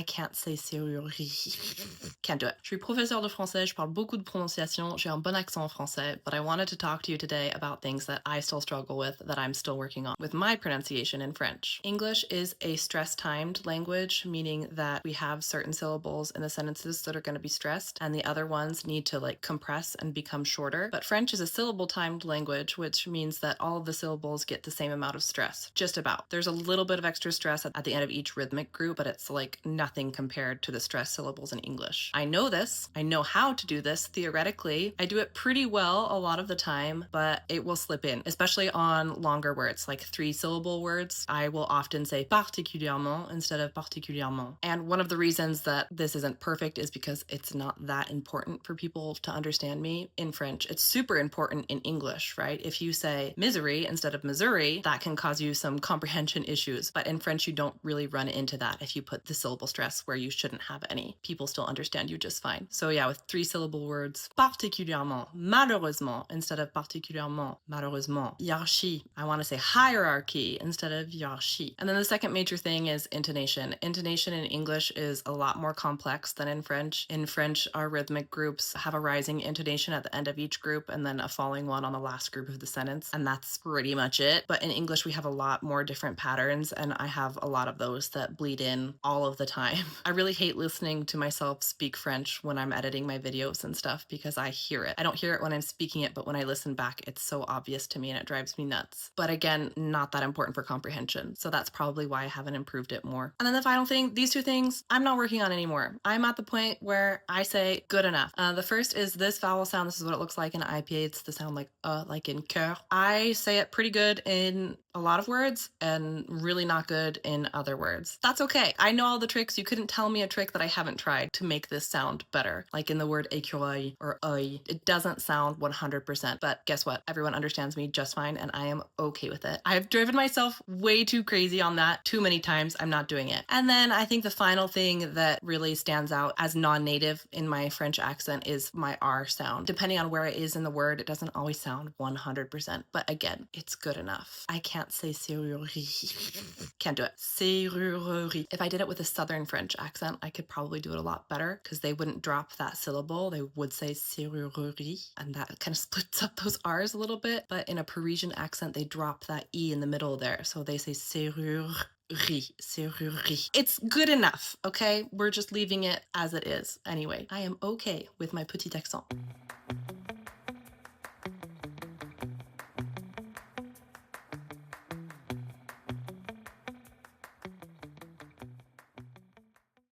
can't say serrurerie. Can't do it. Je suis professeur de français, je parle beaucoup de prononciation, j'ai un bon accent en français, but I wanted to talk to you today about things that I still struggle with, that I'm still working on with my pronunciation in French. English is a stress-timed language, meaning that we have certain syllables in the sentences that are going to be stressed, and the other ones need to like compress and become shorter. But French is a syllable-timed language, which means that all of the syllables get the same amount of stress, just about. There's a little bit of extra stress at the end of each rhythmic group, but it's like nothing compared to the stress syllables in English. I know this. I know how to do this theoretically. I do it pretty well a lot of the time, but it will slip in, especially on longer words, like 3-syllable words. I will often say particulièrement instead of particulièrement. And one of the reasons that this isn't perfect is because it's not that important for people to understand me in French. It's super important in English, right? If you say misery instead of Missouri, that can cause you some comprehension issues. But in French, you don't really run into that if you put the syllable stress where you shouldn't have any. People still understand you just fine. So yeah, with 3-syllable words, particulièrement, malheureusement instead of particulièrement, malheureusement. Hiérarchie, I want to say hierarchy instead of hiérarchie. And then the second major thing is intonation. Intonation in English is a lot more complex than in French. In French, our rhythmic groups have a rising intonation at the end of each group and then a falling one on the last group of the sentence, and that's pretty much it. But in English, we have a lot more different patterns, and I have a lot of those that bleed in all of the time. I really hate listening to myself speak French when I'm editing my videos and stuff because I hear it. I don't hear it when I'm speaking it, but when I listen back, it's so obvious to me and it drives me nuts. But again, not that important for comprehension. So that's probably why I haven't improved it more. And then the final thing, these two things, I'm not working on anymore. I'm at the point where I say good enough. The first is this vowel sound. This is what it looks like in IPA. It's the sound like in cœur. I say it pretty good in a lot of words and really not good in other words. That's okay. I know all the tricks. You couldn't tell me a trick that I haven't tried to make this sound better. Like in the word écureuil or œil. It doesn't sound 100%, but guess what? Everyone understands me just fine and I am okay with it. I've driven myself way too crazy on that too many times. I'm not doing it. And then I think the final thing that really stands out as non-native in my French accent is my R sound. Depending on where it is in the word, it doesn't always sound 100%, but again, it's good enough. I can't say serrurerie. Can't do it. Serrurerie. If I did it with a Southern French accent, I could probably do it a lot better because they wouldn't drop that syllable. They would say serrurerie, and that kind of splits up those R's a little bit. But in a Parisian accent, they drop that E in the middle there. So they say serrurerie. Serrurerie. It's good enough, okay? We're just leaving it as it is. Anyway, I am okay with my petit accent.